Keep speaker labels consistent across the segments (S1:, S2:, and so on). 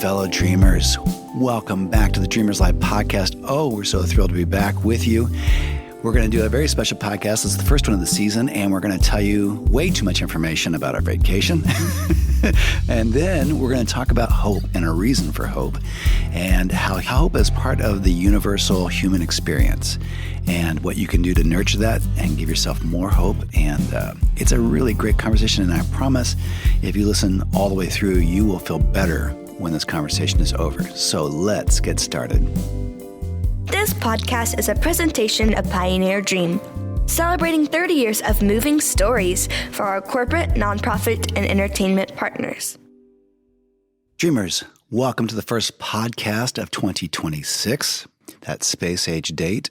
S1: fellow dreamers. Welcome back to the Dreamers Live podcast. Oh, we're so thrilled to be back with you. We're going to do a very special podcast. It's the first one of the season, and we're going to tell you way too much information about our vacation. And then we're going to talk about hope and a reason for hope, and how hope is part of the universal human experience, and what you can do to nurture that and give yourself more hope. And it's a really great conversation, and I promise if you listen all the way through, you will feel better when this conversation is over. So let's get started.
S2: This podcast is a presentation of Pioneer Dream, celebrating 30 years of moving stories for our corporate, nonprofit, and entertainment partners.
S1: Dreamers, welcome to the first podcast of 2026. That space age date,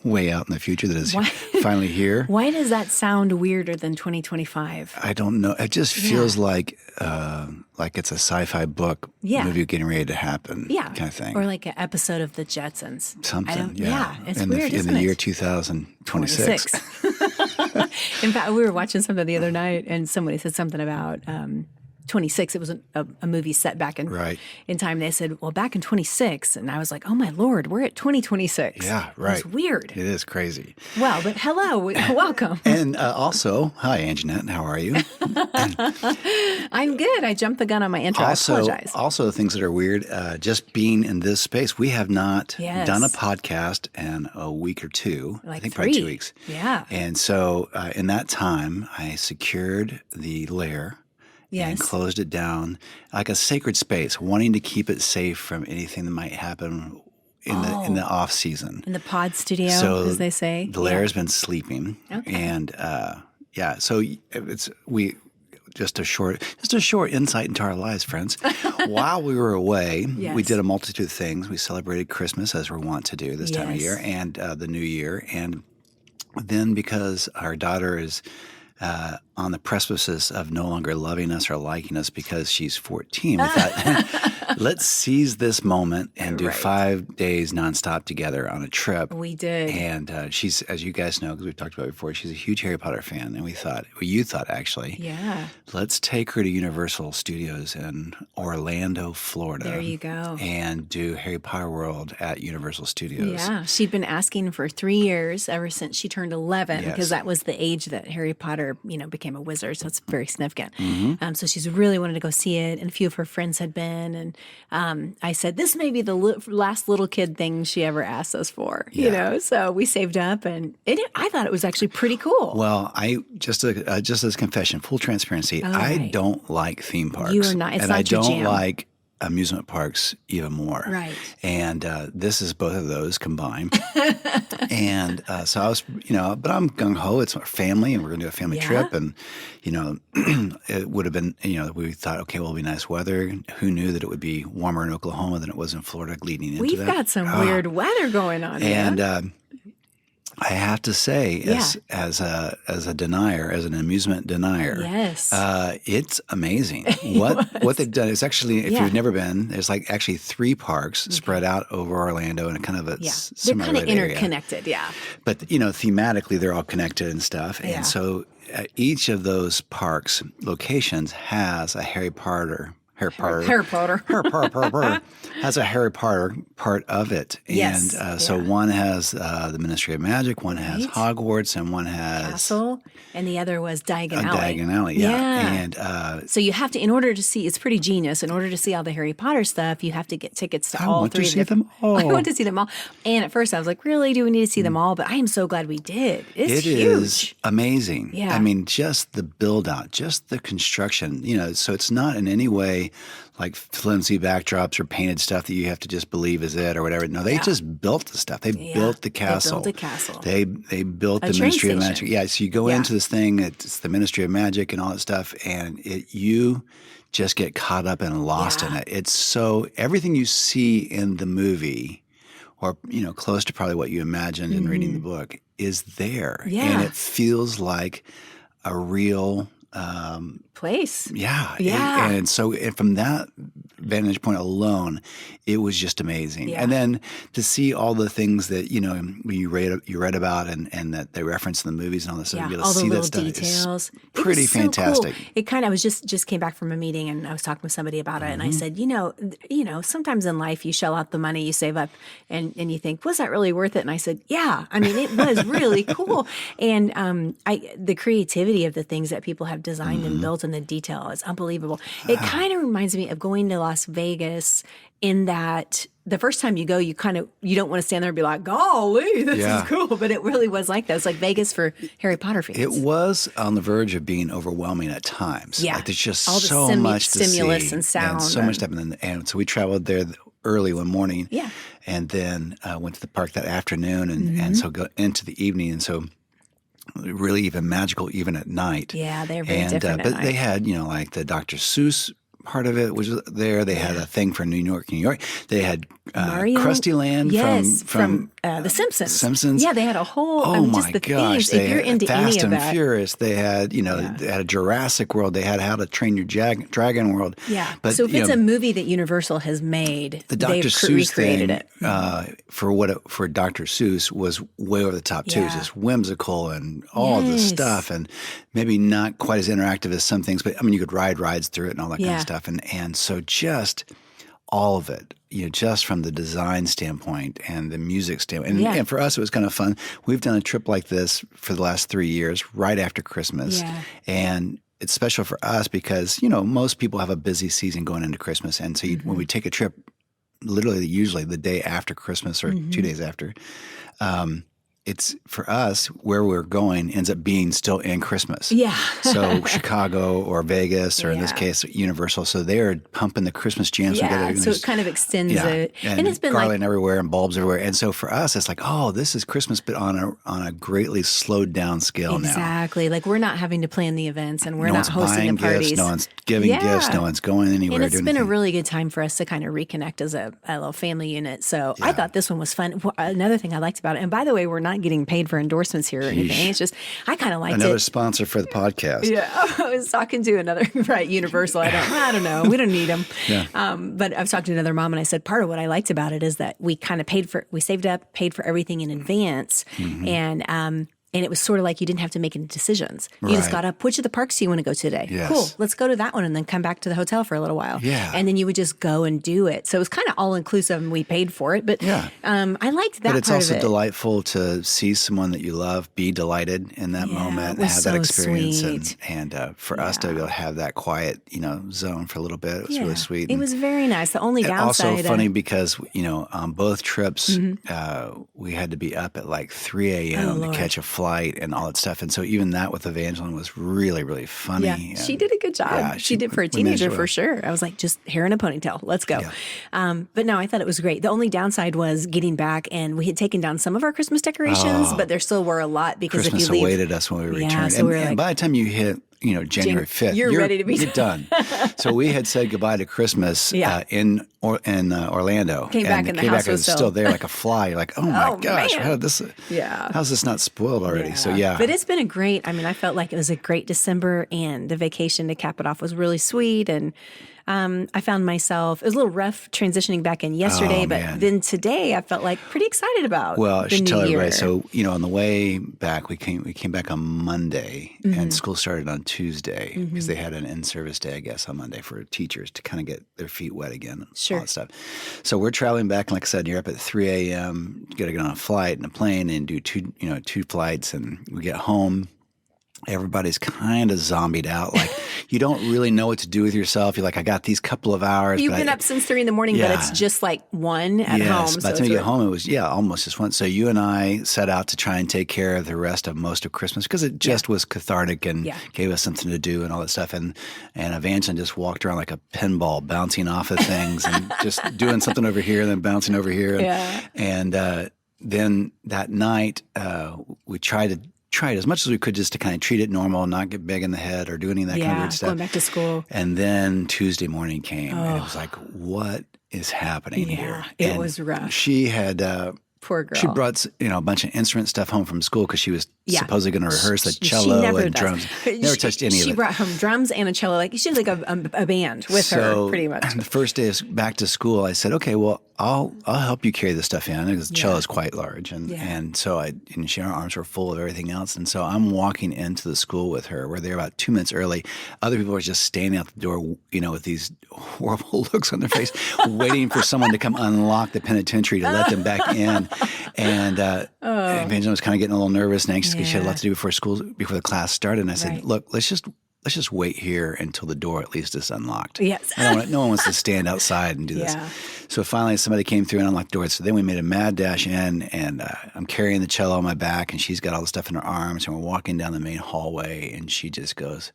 S1: way out in the future that is finally here.
S3: Why does that sound weirder than 2025?
S1: I don't know. It just feels like it's a sci-fi book movie getting ready to happen, kind of thing.
S3: Or like an episode of The Jetsons.
S1: Something,
S3: it's
S1: in
S3: weird,
S1: in the year 2026.
S3: In fact, we were watching something the other night, and somebody said something about 26. It was a movie set back in time. They said, well, back in 26. And I was like, oh, my Lord, we're at 2026.
S1: Yeah, right.
S3: It's weird.
S1: It is crazy.
S3: Well, but hello. Welcome.
S1: And also, hi, Anjanette. How are you?
S3: I'm good. I jumped the gun on my intro. I apologize.
S1: Also, things that are weird, just being in this space. We have not done a podcast in a week or two. I think probably 2 weeks.
S3: Yeah.
S1: And so in that time, I secured the lair.
S3: Yes.
S1: And closed it down like a sacred space, wanting to keep it safe from anything that might happen in the off season.
S3: In the pod studio, as they say.
S1: The lair has been sleeping, and so it's just a short insight into our lives, friends. While we were away, we did a multitude of things. We celebrated Christmas as we're wont to do this time of year, and the New Year, and then because our daughter is on the precipice of no longer loving us or liking us because she's 14. We thought, let's seize this moment and do 5 days nonstop together on a trip.
S3: We did.
S1: And she's, as you guys know, because we've talked about it before, she's a huge Harry Potter fan. And we thought, you thought actually, let's take her to Universal Studios in Orlando, Florida.
S3: There you go.
S1: And do Harry Potter World at Universal Studios.
S3: Yeah. She'd been asking for 3 years, ever since she turned 11, because that was the age that Harry Potter, became a wizard. So it's very significant. Mm-hmm. So she's really wanted to go see it. And a few of her friends had been. And I said, this may be the last little kid thing she ever asked us for, So we saved up, and I thought it was actually pretty cool.
S1: Well, just as confession, full transparency, I don't like theme parks.
S3: You are not. It's
S1: and
S3: not
S1: I
S3: your
S1: don't
S3: jam.
S1: like amusement parks even more.
S3: Right.
S1: And this is both of those combined. And so I was, but I'm gung-ho. It's our family, and we're going to do a family trip. And, it would have been, we thought, okay, well, it'll be nice weather. Who knew that it would be warmer in Oklahoma than it was in Florida leading into that?
S3: We've got some weird weather going on here.
S1: And I have to say, as a denier, as an amusement denier, it's amazing what they've done. It's actually, if you've never been, there's like actually 3 parks spread out over Orlando in a kind of a
S3: they're kind of interconnected,
S1: But thematically, they're all connected and stuff, and so each of those parks locations has a Harry Potter has a Harry Potter part of it. And so one has the Ministry of Magic, one has Hogwarts, and one has
S3: Castle, and the other was Diagon Alley.
S1: Diagon Alley, And
S3: so you have to, in order to see, it's pretty genius. In order to see all the Harry Potter stuff, you have to get tickets to all 3 of them. I want to see them all. And at first I was like, really, do we need to see them all? But I am so glad we did. It's huge.
S1: It is amazing.
S3: Yeah.
S1: I mean, just the build out, just the construction, so it's not in any way like flimsy backdrops or painted stuff that you have to just believe is it or whatever. No, they just built the stuff. They built the castle.
S3: They built a castle.
S1: They built the Ministry of Magic. Yeah, so you go into this thing, it's the Ministry of Magic and all that stuff, and you just get caught up and lost in it. It's so everything you see in the movie, or close to probably what you imagined in reading the book, is there.
S3: Yeah.
S1: And it feels like a real
S3: place.
S1: Yeah. And so from that vantage point alone, it was just amazing.
S3: Yeah.
S1: And then to see all the things that, you read about and that they reference in the movies and all this stuff,
S3: Yeah,
S1: you
S3: all the
S1: see
S3: little
S1: that stuff
S3: details.
S1: pretty fantastic.
S3: Cool. It kind of, I was just came back from a meeting and I was talking with somebody about it, and I said, sometimes in life you shell out the money, you save up, and you think, was that really worth it? And I said, yeah. I mean, it was really cool. And the creativity of the things that people have designed and built and the detail is unbelievable. It kind of reminds me of going to Las Vegas, in that the first time you go, you don't want to stand there and be like, golly, this is cool. But it really was like that. It's like Vegas for Harry Potter fans.
S1: It was on the verge of being overwhelming at times.
S3: Yeah.
S1: Like there's just
S3: all the
S1: so much to
S3: stimulus
S1: see
S3: and sound.
S1: And so much to happen. And so we traveled there early one morning.
S3: Yeah.
S1: And then went to the park that afternoon and so go into the evening. And so really even magical even at night.
S3: Yeah, they're very different at
S1: but
S3: night.
S1: they had, like the Dr. Seuss part of it was there. They had a thing for New York. They had Krusty Land from
S3: The Simpsons.
S1: Simpsons.
S3: Yeah, they had a whole.
S1: Oh my
S3: just the
S1: gosh!
S3: themes. If you're into
S1: Fast
S3: any of
S1: and
S3: that,
S1: Furious. They had they had a Jurassic World. They had How to Train Your Dragon World.
S3: yeah.
S1: But
S3: So if it's a movie that Universal has made,
S1: the Dr.
S3: they've
S1: Seuss
S3: recreated
S1: thing
S3: it.
S1: for Dr. Seuss was way over the top too. It was
S3: Yeah.
S1: just whimsical and all this stuff, and maybe not quite as interactive as some things. But I mean, you could ride rides through it and all that kind of stuff, and so just all of it. Just from the design standpoint and the music standpoint. And for us, it was kind of fun. We've done a trip like this for the last 3 years, right after Christmas.
S3: Yeah.
S1: And it's special for us because, most people have a busy season going into Christmas. And so when we take a trip, literally usually the day after Christmas or 2 days after, it's for us where we're going ends up being still in Christmas.
S3: Yeah.
S1: So Chicago or Vegas or in this case Universal. So they're pumping the Christmas jams.
S3: Yeah. So it kind of extends it,
S1: and
S3: it's been
S1: garland everywhere and bulbs everywhere. And so for us, it's like, oh, this is Christmas, but on a greatly slowed down scale now.
S3: Exactly. Like we're not having to plan the events, and we're
S1: no
S3: not
S1: one's
S3: hosting
S1: buying
S3: the parties.
S1: gifts, no one's giving gifts, no one's going anywhere.
S3: And it's been a really good time for us to kind of reconnect as a little family unit. So I thought this one was fun. Another thing I liked about it, and by the way, we're not getting paid for endorsements here or anything. It's just, I kind of liked
S1: another
S3: it.
S1: sponsor for the podcast.
S3: Yeah. I was talking to another, Universal. I don't know. We don't need them.
S1: Yeah.
S3: But I was talking to another mom, and I said, part of what I liked about it is that we kind of we saved up, paid for everything in advance. And it was sort of like you didn't have to make any decisions. You just got up, which of the parks do you want to go to today?
S1: Yes.
S3: Cool, let's go to that one and then come back to the hotel for a little while.
S1: Yeah.
S3: And then you would just go and do it. So it was kind of all-inclusive, and we paid for it. But I liked that
S1: But it's
S3: part
S1: also
S3: of it.
S1: delightful to see someone that you love be delighted in that moment and
S3: was
S1: have that
S3: so
S1: experience.
S3: sweet.
S1: And for us to be able to have that quiet, zone for a little bit, it was really sweet.
S3: It was very nice. The only
S1: And
S3: downside.
S1: also funny because, on both trips, we had to be up at like 3 a.m. to catch a flight and all that stuff. And so even that with Evangeline was really, really funny.
S3: Yeah,
S1: and
S3: she did a good job.
S1: yeah,
S3: she did for a
S1: we managed
S3: teenager
S1: to-
S3: for sure. I was like, just hair in a ponytail. Let's go.
S1: Yeah.
S3: But no, I thought it was great. The only downside was getting back, and we had taken down some of our Christmas decorations, but there still were a lot because
S1: Christmas
S3: if you leave,
S1: awaited us when we returned.
S3: Yeah, so
S1: and,
S3: we were
S1: and
S3: like,
S1: by the time you hit, January 5th,
S3: you're ready to be
S1: you're done. So we had said goodbye to Christmas in Orlando.
S3: Came back and the
S1: came
S3: house
S1: back
S3: was
S1: and it's still there like a fly. You're like, oh my gosh,
S3: man.
S1: how did this? How's this not spoiled already? So
S3: But it's been I felt like it was a great December, and the vacation to cap it off was really sweet. And I found myself, it was a little rough transitioning back in yesterday, but then today I felt like pretty excited about
S1: Well, I
S3: the
S1: should
S3: new
S1: tell
S3: year.
S1: everybody. So, on the way back, we came back on Monday, and school started on Tuesday because they had an in-service day, I guess, on Monday for teachers to kind of get their feet wet again and all that stuff. So we're traveling back, and like I said, you're up at 3 a.m. You got to get on a flight and a plane and do two flights, and we get home. Everybody's kind of zombied out. Like, you don't really know what to do with yourself. You're like, I got these couple of hours.
S3: You've been up since 3 a.m, but it's just like 1 at home.
S1: By the time you get home, it was, almost just one. So you and I set out to try and take care of the rest of most of Christmas because it just was cathartic and gave us something to do and all that stuff. And Evangeline just walked around like a pinball, bouncing off of things and just doing something over here and then bouncing over here. And then that night, we tried as much as we could just to kind of treat it normal, not get big in the head or do any of that kind of weird stuff.
S3: Going back to school.
S1: And then Tuesday morning came, and it was like, what is happening here?
S3: It was rough.
S1: She had
S3: Poor girl.
S1: She brought, a bunch of instrument stuff home from school because she was supposedly going to rehearse the
S3: She
S1: cello
S3: never
S1: and
S3: does.
S1: drums. Never touched any of it.
S3: She brought home drums and a cello. Like she had like a band with her, pretty much.
S1: The first day back to school, I said, "Okay, well, I'll help you carry this stuff in because the cello is quite large." And so her arms were full of everything else. And so I'm walking into the school with her. We're there about 2 minutes early. Other people are just standing out the door, with these horrible looks on their face, waiting for someone to come unlock the penitentiary to let them back in. And Evangeline was kind of getting a little nervous and anxious because she had a lot to do before the class started. And I said, "Look, let's just wait here until the door at least is unlocked."
S3: Yes.
S1: No one wants to stand outside and do this. So finally somebody came through and unlocked the door. So then we made a mad dash in, and I'm carrying the cello on my back, and she's got all the stuff in her arms, and we're walking down the main hallway, and she just goes,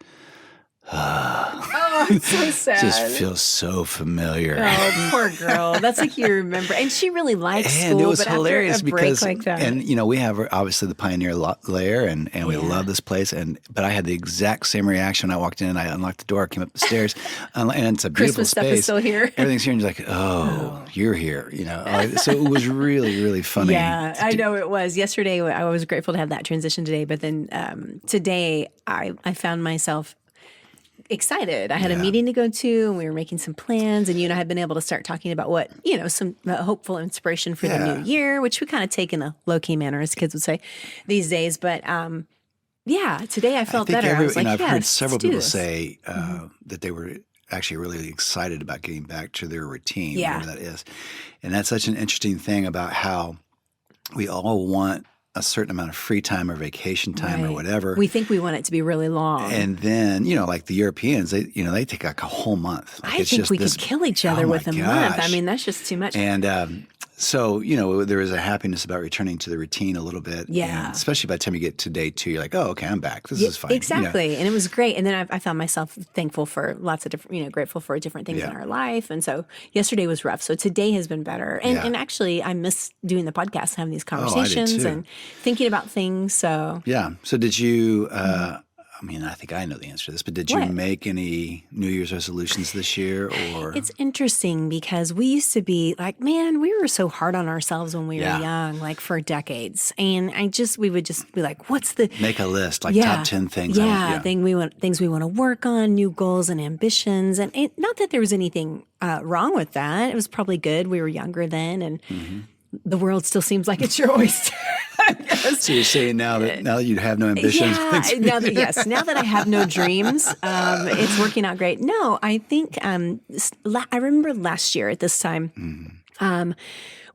S3: Oh, it's so sad.
S1: Just feels so familiar.
S3: Oh, poor girl. That's like you remember. And she really liked school.
S1: And it was
S3: but
S1: hilarious
S3: after a break
S1: because,
S3: like that.
S1: and we have obviously the Pioneer layer, and we love this place. But I had the exact same reaction when I walked in and I unlocked the door, came up the stairs, and it's a beautiful
S3: Christmas
S1: space.
S3: Stuff is still here.
S1: Everything's here, and you're like, oh, you're here. So it was really, really funny.
S3: Yeah, I know it was. Yesterday, I was grateful to have that transition today. But then today, I found myself excited. I had a meeting to go to, and we were making some plans, and you and I had been able to start talking about what, some hopeful inspiration for the new year, which we kind of take in a low-key manner, as kids would say these days. But today I felt better. I was like,
S1: I've heard
S3: yes,
S1: several
S3: let's do
S1: people
S3: this.
S1: say that they were actually really excited about getting back to their routine, whatever that is. And that's such an interesting thing about how we all want a certain amount of free time or vacation time or whatever.
S3: We think we want it to be really long.
S1: And then, like the Europeans, they take like a whole month. Like
S3: I think we could kill each other with a month. I mean, that's just too much.
S1: And so, there is a happiness about returning to the routine a little bit.
S3: Yeah.
S1: And especially by the time you get to day 2, you're like, oh, okay, I'm back. This is fine.
S3: Exactly. And it was great. And then I found myself thankful for lots of different, grateful for different things in our life. And so yesterday was rough. So today has been better. And actually, I miss doing the podcast, having these conversations and thinking about things. So
S1: yeah. So did you? I think I know the answer to this, but did you make any New Year's resolutions this year? Or
S3: it's interesting because we used to be like, man, we were so hard on ourselves when we were young, like for decades. And we would just be like, what's the
S1: make a list, like top 10 things.
S3: Things we want to work on, new goals and ambitions. And not that there was anything wrong with that. It was probably good. We were younger then, and the world still seems like it's your oyster.
S1: So you're saying now that you have no ambitions?
S3: Now that I have no dreams, it's working out great. No, I think I remember last year at this time,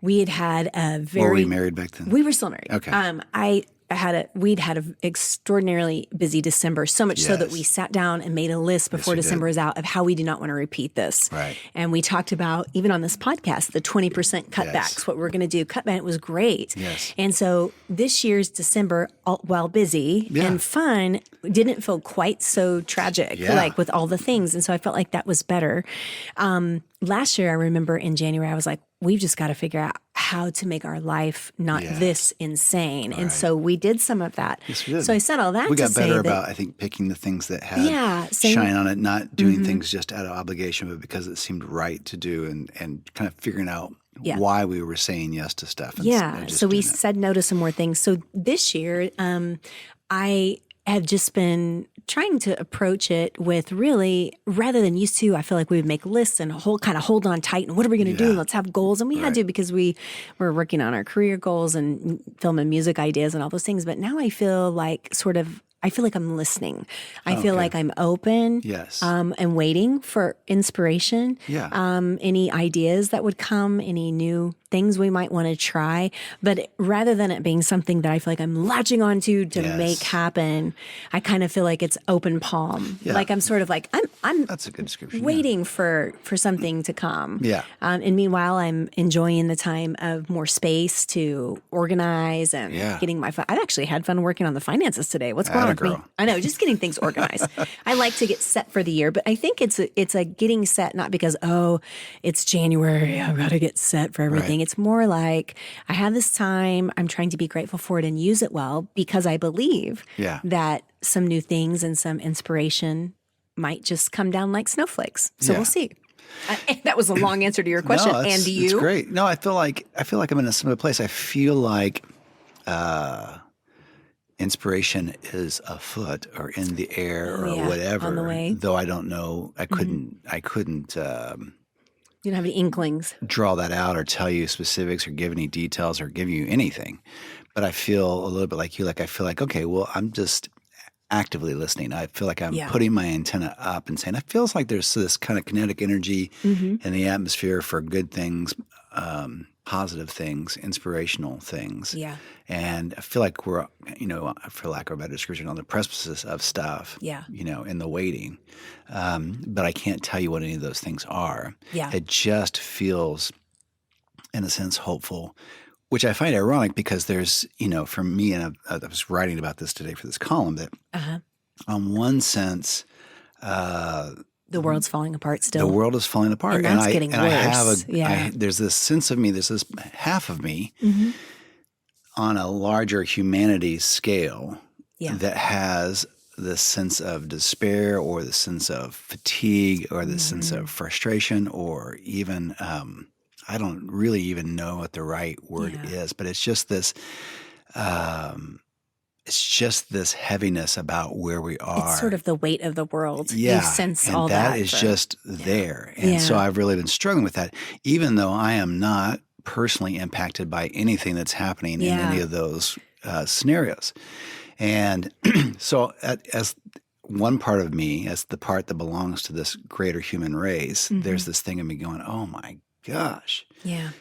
S3: we had a very.
S1: Were we married back then?
S3: We were still married.
S1: Okay.
S3: We'd had an extraordinarily busy December, so much so that we sat down and made a list before December was out of how we did not want to repeat this.
S1: Right.
S3: And we talked about, even on this podcast, the 20% cutbacks, what we're going to do. Cutback, it was great.
S1: Yes.
S3: And so this year's December, while busy and fun, didn't feel quite so tragic, like with all the things. And so I felt like that was better. Last year, I remember in January, I was like, we've just got to figure out how to make our life not this insane. And so we did some of that.
S1: Yes, we did.
S3: So I said all that
S1: we
S3: to
S1: got
S3: say
S1: better
S3: that,
S1: about, I think, picking the things that had shine on it, not doing things just out of obligation, but because it seemed right to do, and kind of figuring out why we were saying yes to stuff.
S3: So we said no to some more things. So this year, I have just been trying to approach it with really, rather than used to, I feel like we would make lists and hold on tight. And what are we going to do? Let's have goals. And we had to, because we were working on our career goals and film and music ideas and all those things. But now I feel like I'm listening. I feel like I'm open and waiting for inspiration. Any ideas that would come, any new things we might want to try. But rather than it being something that I feel like I'm latching onto to make happen, I kind of feel like it's open palm. Like I'm sort of like, I'm
S1: that's a good description.
S3: Waiting for something to come. And meanwhile, I'm enjoying the time of more space to organize and getting my I've actually had fun working on the finances today. What's going on with me? I know, just getting things organized. I like to get set for the year, but I think it's a getting set, not because, it's January, I've got to get set for everything. It's more like I have this time, I'm trying to be grateful for it and use it well, because I believe that some new things and some inspiration might just come down like snowflakes. So we'll see. That was a long answer to your question.
S1: No,
S3: and do you?
S1: It's great. No, I feel like I'm in a similar place. I feel like inspiration is afoot or in the air or whatever.
S3: On the way.
S1: Though I don't know, I couldn't.
S3: You don't have any inklings.
S1: Draw that out or tell you specifics or give any details or give you anything. But I feel a little bit like you. Like I feel like, okay, well, I'm just actively listening. I feel like I'm putting my antenna up and saying, it feels like there's this kind of kinetic energy in the atmosphere for good things, positive things, inspirational things.
S3: Yeah.
S1: And I feel like we're, for lack of a better description, on the precipice of stuff, in the waiting. But I can't tell you what any of those things are.
S3: Yeah.
S1: It just feels, in a sense, hopeful, which I find ironic because there's, for me, and I was writing about this today for this column, that on one sense,
S3: the world's falling apart still.
S1: The world is falling apart.
S3: And that's getting worse.
S1: There's this sense of me, there's this half of me on a larger humanity scale that has the sense of despair or the sense of fatigue or the sense of frustration or even I don't really even know what the right word is, but it's just this heaviness about where we are. It's
S3: sort of the weight of the world.
S1: Yeah.
S3: You sense
S1: and
S3: all
S1: that is just there. And so I've really been struggling with that, even though I am not personally impacted by anything that's happening in any of those scenarios. And so as one part of me, as the part that belongs to this greater human race, there's this thing of me going, oh my gosh,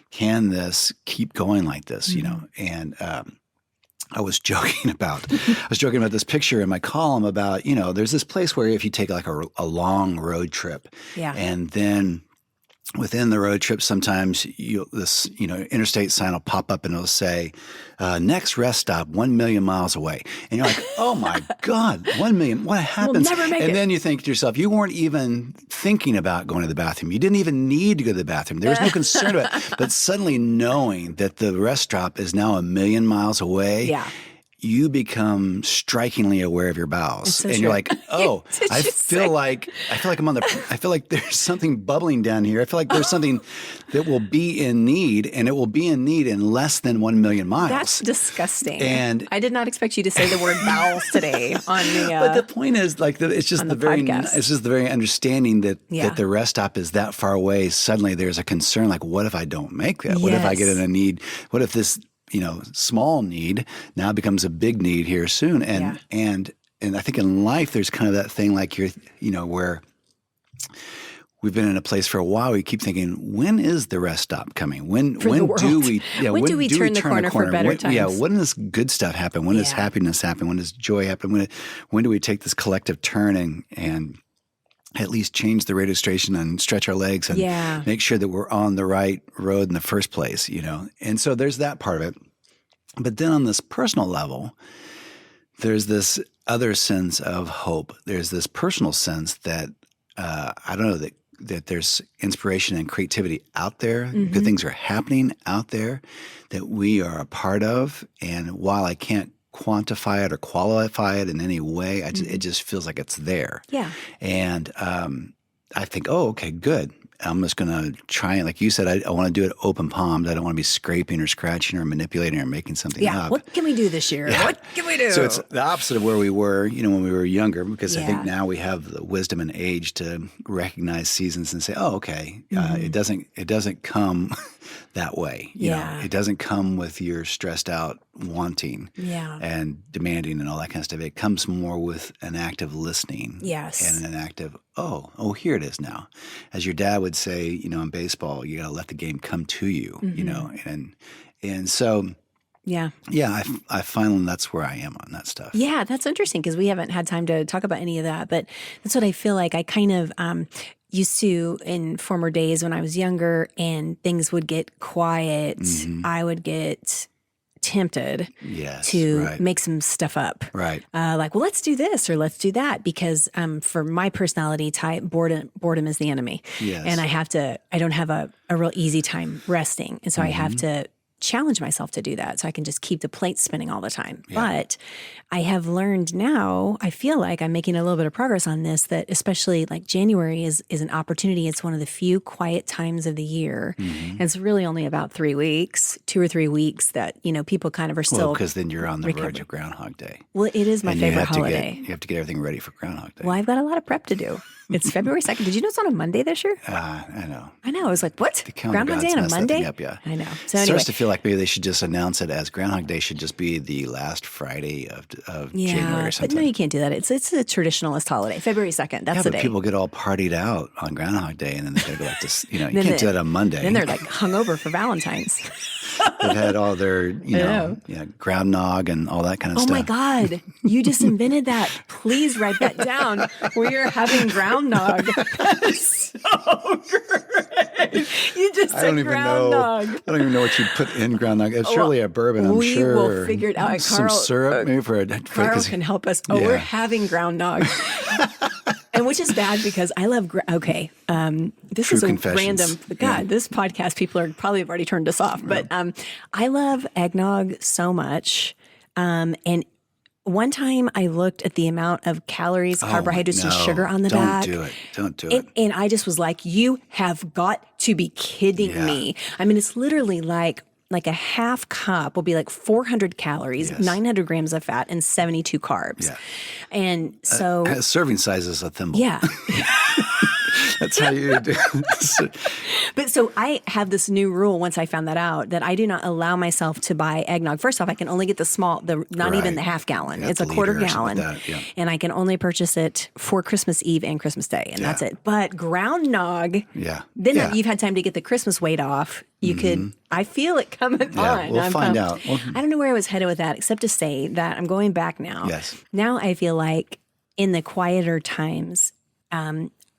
S1: can this keep going like this, And I was joking about this picture in my column about, there's this place where if you take like a long road trip and then within the road trip, sometimes interstate sign will pop up and it'll say, next rest stop 1 million miles away. And you're like, oh my God, 1 million, what happens?
S3: We'll never make
S1: and
S3: it.
S1: Then you think to yourself, you weren't even thinking about going to the bathroom. You didn't even need to go to the bathroom. There was no concern about it. But suddenly knowing that the rest stop is now 1 million miles away, you become strikingly aware of your bowels.
S3: So
S1: and you're like, oh, I feel like I feel like there's something bubbling down here. I feel like there's something that will be in need, and it will be in need in less than 1 million miles.
S3: That's disgusting.
S1: And
S3: I did not expect you to say the word bowels today on the
S1: But the point is, like, it's just the very understanding that the rest stop is that far away. Suddenly there's a concern, like, what if I don't make that? What if I get in a need? What if this small need now becomes a big need here soon. And I think in life, there's kind of that thing like where we've been in a place for a while. We keep thinking, when is the rest stop coming? When do we
S3: turn the corner for better times?
S1: When does good stuff happen? When does happiness happen? When does joy happen? When do we take this collective turn and at least change the radio station and stretch our legs and make sure that we're on the right road in the first place, And so there's that part of it. But then on this personal level, there's this other sense of hope. There's this personal sense that, I don't know, that there's inspiration and creativity out there. Good things are happening out there that we are a part of. And while I can't quantify it or qualify it in any way, it just feels like it's there.
S3: Yeah.
S1: And I think, oh, okay, good. I'm just going to try and, like you said, I want to do it open palmed. I don't want to be scraping or scratching or manipulating or making something up.
S3: What can we do this year? Yeah. What can we do?
S1: So it's the opposite of where we were, when we were younger, because I think now we have the wisdom and age to recognize seasons and say, oh, okay, it doesn't come that way. You know, it doesn't come with your stressed out wanting and demanding and all that kind of stuff. It comes more with an active listening and an active, oh, here it is now. As your dad would say, in baseball, you got to let the game come to you, and so I find that's where I am on that stuff.
S3: Yeah, that's interesting because we haven't had time to talk about any of that, but that's what I feel like I kind of used to in former days when I was younger and things would get quiet. I would get tempted to make some stuff up.
S1: Right.
S3: Like, well, let's do this or let's do that because for my personality type, boredom is the enemy.
S1: Yes.
S3: And I don't have a real easy time resting. And so I have to challenge myself to do that so I can just keep the plate spinning all the time.
S1: Yeah.
S3: But I have learned now, I feel like I'm making a little bit of progress on this, that especially like January is an opportunity. It's one of the few quiet times of the year. And it's really only about 3 weeks, 2 or 3 weeks that, you know, people kind of are still.
S1: Well, because then you're on the verge of Groundhog Day.
S3: Well, it is my
S1: And
S3: favorite holiday.
S1: You have to get everything ready for Groundhog Day.
S3: Well, I've got a lot of prep to do. It's February 2nd. Did you know it's on a Monday this year?
S1: I know.
S3: I know. I was like, what?
S1: The calendar
S3: Groundhog
S1: gods
S3: Day on a
S1: messed that
S3: Monday?
S1: thing up, yeah.
S3: I know. So
S1: It
S3: anyway.
S1: starts to feel like maybe they should just announce it as Groundhog Day should just be the last Friday of January or
S3: But
S1: something.
S3: no, you can't do that. It's a traditionalist holiday. February 2nd. That's
S1: Yeah,
S3: the
S1: but
S3: day.
S1: people get all partied out on Groundhog Day, and then they gotta go back to, you
S3: Then
S1: can't do that on Monday.
S3: Then they're like hungover for Valentine's.
S1: They've had all their, groundnog and all that kind of
S3: Oh
S1: stuff.
S3: my God. You just invented that. Please write that down. We are having groundnog. That is so great. You just
S1: I
S3: said
S1: don't even know.
S3: groundnog.
S1: I don't even know what you put in groundnog. It's surely a bourbon, I'm
S3: we
S1: sure.
S3: will figure it out.
S1: Some
S3: Carl-
S1: syrup, maybe for
S3: Carl can help us. Oh,
S1: Yeah.
S3: we're having groundnog. And which is bad because I love, this
S1: True
S3: is a
S1: confessions.
S3: random, God, this podcast, people are probably have already turned us off, but I love eggnog so much. And one time I looked at the amount of calories, carbohydrates, and
S1: no.
S3: sugar on the back.
S1: Don't do it.
S3: And I just was like, you have got to be kidding
S1: Yeah.
S3: me. I mean, it's literally like a half cup will be like 400 calories,
S1: Yes.
S3: 900 grams of fat, and 72 carbs.
S1: Yeah.
S3: And so,
S1: Serving size is a thimble.
S3: yeah.
S1: That's how you do it.
S3: But so I have this new rule once I found that out that I do not allow myself to buy eggnog. First off, I can only get the small, not even
S1: Right.
S3: the half gallon.
S1: Yeah,
S3: It's a
S1: the
S3: quarter
S1: liter or something
S3: gallon.
S1: like that, yeah.
S3: And I can only purchase it for Christmas Eve and Christmas Day. And that's it. But groundnog,
S1: Yeah.
S3: then
S1: Yeah.
S3: you've had time to get the Christmas weight off. You could, I feel it coming
S1: Yeah,
S3: on.
S1: we'll
S3: I'm
S1: find
S3: pumped.
S1: out.
S3: I don't know where I was headed with that, except to say that I'm going back now.
S1: Yes.
S3: Now I feel like in the quieter times,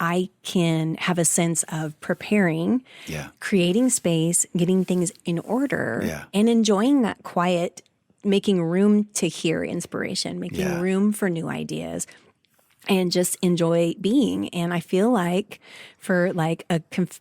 S3: I can have a sense of preparing,
S1: Yeah.
S3: creating space, getting things in order,
S1: Yeah.
S3: and enjoying that quiet, making room to hear inspiration, making
S1: Yeah.
S3: room for new ideas, and just enjoy being. And I feel like for like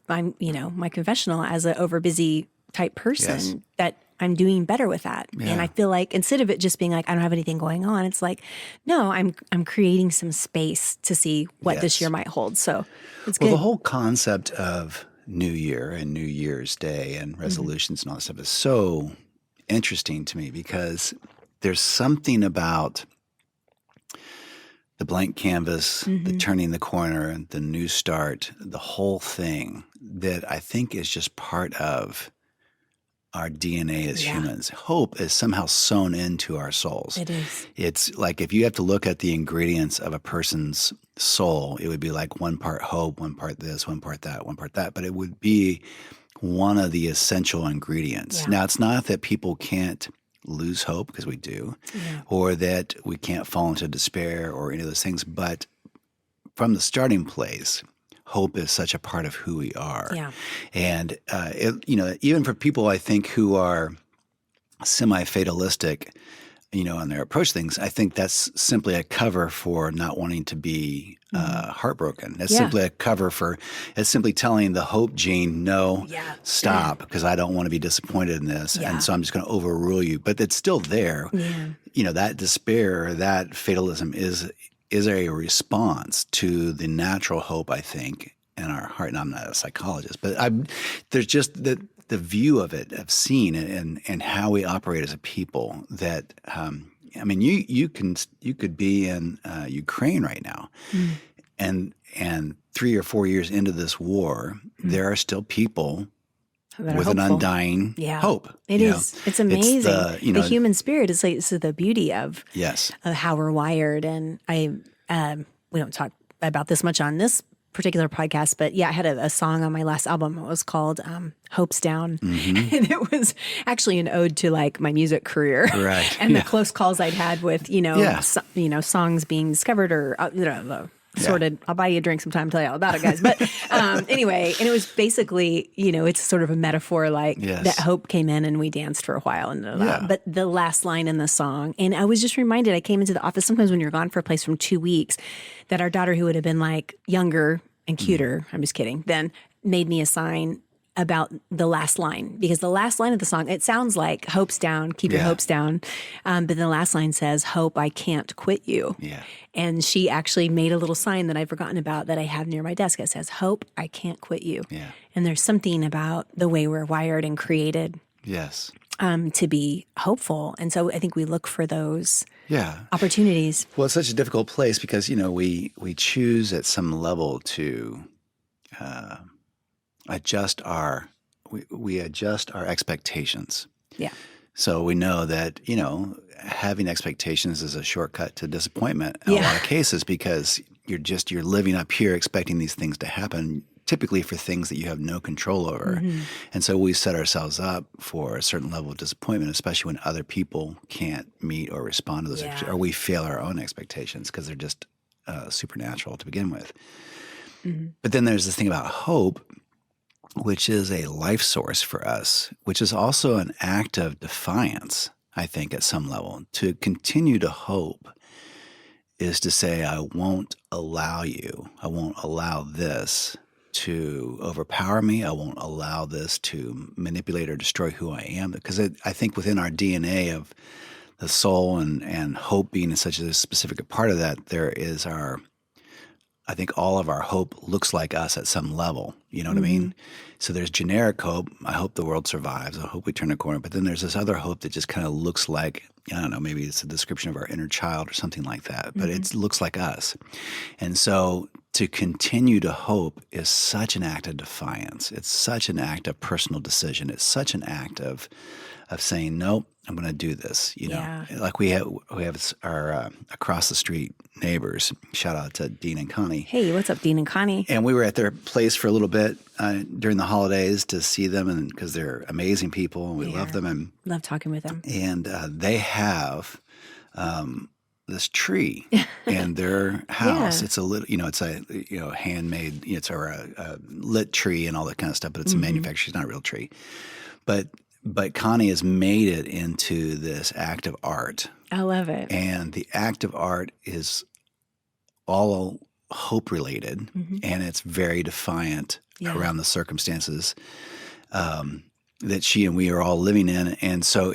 S3: I'm, my confessional as an overbusy type person
S1: Yes.
S3: that I'm doing better with that. And I feel like instead of it just being like, I don't have anything going on, it's like, no, I'm creating some space to see what this
S1: Yes.
S3: year might hold. So it's
S1: Well,
S3: good.
S1: the whole concept of New Year and New Year's Day and
S3: Mm-hmm.
S1: resolutions and all that stuff is so interesting to me because there's something about the blank canvas,
S3: Mm-hmm.
S1: the turning the corner, the new start, the whole thing that I think is just part of our DNA as
S3: Yeah.
S1: humans. Hope is somehow sewn into our souls.
S3: It is.
S1: It's like if you have to look at the ingredients of a person's soul, it would be like one part hope, one part this, one part that, one part that. But it would be one of the essential ingredients.
S3: Yeah.
S1: Now, it's not that people can't lose hope, because we do, or that we can't fall into despair or any of those things. But from the starting place, hope is such a part of who we are.
S3: Yeah.
S1: And, even for people, I think, who are semi-fatalistic, in their approach to things, I think that's simply a cover for not wanting to be heartbroken. That's simply a cover for, it's simply telling the hope gene, no, stop, because I don't want to be disappointed in this.
S3: Yeah.
S1: And so I'm just going to overrule you. But it's still there.
S3: Yeah.
S1: That despair, that fatalism is a response to the natural hope, I think, in our heart. And I'm not a psychologist, but there's just the view of it, of seeing it, and how we operate as a people. That you could be in Ukraine right now, and 3 or 4 years into this war, there are still people
S3: That are
S1: with an
S3: hopeful.
S1: undying hope.
S3: It is. It's amazing.
S1: the
S3: human spirit is the beauty of
S1: Yes.
S3: of how we're wired. And we don't talk about this much on this particular podcast, but I had a song on my last album. It was called Hope's Down.
S1: Mm-hmm.
S3: And it was actually an ode to like my music career.
S1: Right.
S3: And the close calls I'd had with, songs being discovered or, sorted. I'll buy you a drink sometime, tell you all about it, guys. But anyway, and it was basically, it's sort of a metaphor like that hope came in and we danced for a while. But the last line in the song, and I was just reminded, I came into the office sometimes when you're gone for a place from 2 weeks, that our daughter, who would have been like younger and cuter, I'm just kidding, then made me a sign about the last line, because the last line of the song, it sounds like hopes down, keep your hopes down. But the last line says, hope I can't quit you.
S1: Yeah.
S3: And she actually made a little sign that I'd forgotten about that I have near my desk. It says, hope I can't quit you.
S1: Yeah.
S3: And there's something about the way we're wired and created
S1: Yes.
S3: to be hopeful. And so I think we look for those opportunities.
S1: Well, it's such a difficult place because, we choose at some level to adjust we adjust our expectations.
S3: Yeah.
S1: So we know that, having expectations is a shortcut to disappointment in a lot of cases because you're living up here expecting these things to happen, typically for things that you have no control over. Mm-hmm. And so we set ourselves up for a certain level of disappointment, especially when other people can't meet or respond to those expectations, or we fail our own expectations because they're just supernatural to begin with. Mm-hmm. But then there's this thing about hope, which is a life source for us, which is also an act of defiance, I think, at some level. To continue to hope is to say, I won't allow this to overpower me. I won't allow this to manipulate or destroy who I am. Because I think within our DNA of the soul and hope being such a specific part of that, there is I think all of our hope looks like us at some level. You know what I mean? So there's generic hope. I hope the world survives. I hope we turn a corner. But then there's this other hope that just kind of looks like, I don't know, maybe it's a description of our inner child or something like that. But it looks like us. And so to continue to hope is such an act of defiance. It's such an act of personal decision. It's such an act of saying, nope, I'm going to do this. Like we have our across the street neighbors. Shout out to Dean and Connie.
S3: Hey, what's up, Dean and Connie?
S1: And we were at their place for a little bit during the holidays to see them, and because they're amazing people and we love them and
S3: love talking with them.
S1: And they have this tree in their house. It's a little, it's a handmade, it's a lit tree and all that kind of stuff, but it's a manufactured. It's not a real tree, but Connie has made it into this act of art.
S3: I love it.
S1: And the act of art is all hope related, and it's very defiant around the circumstances that she and we are all living in. And so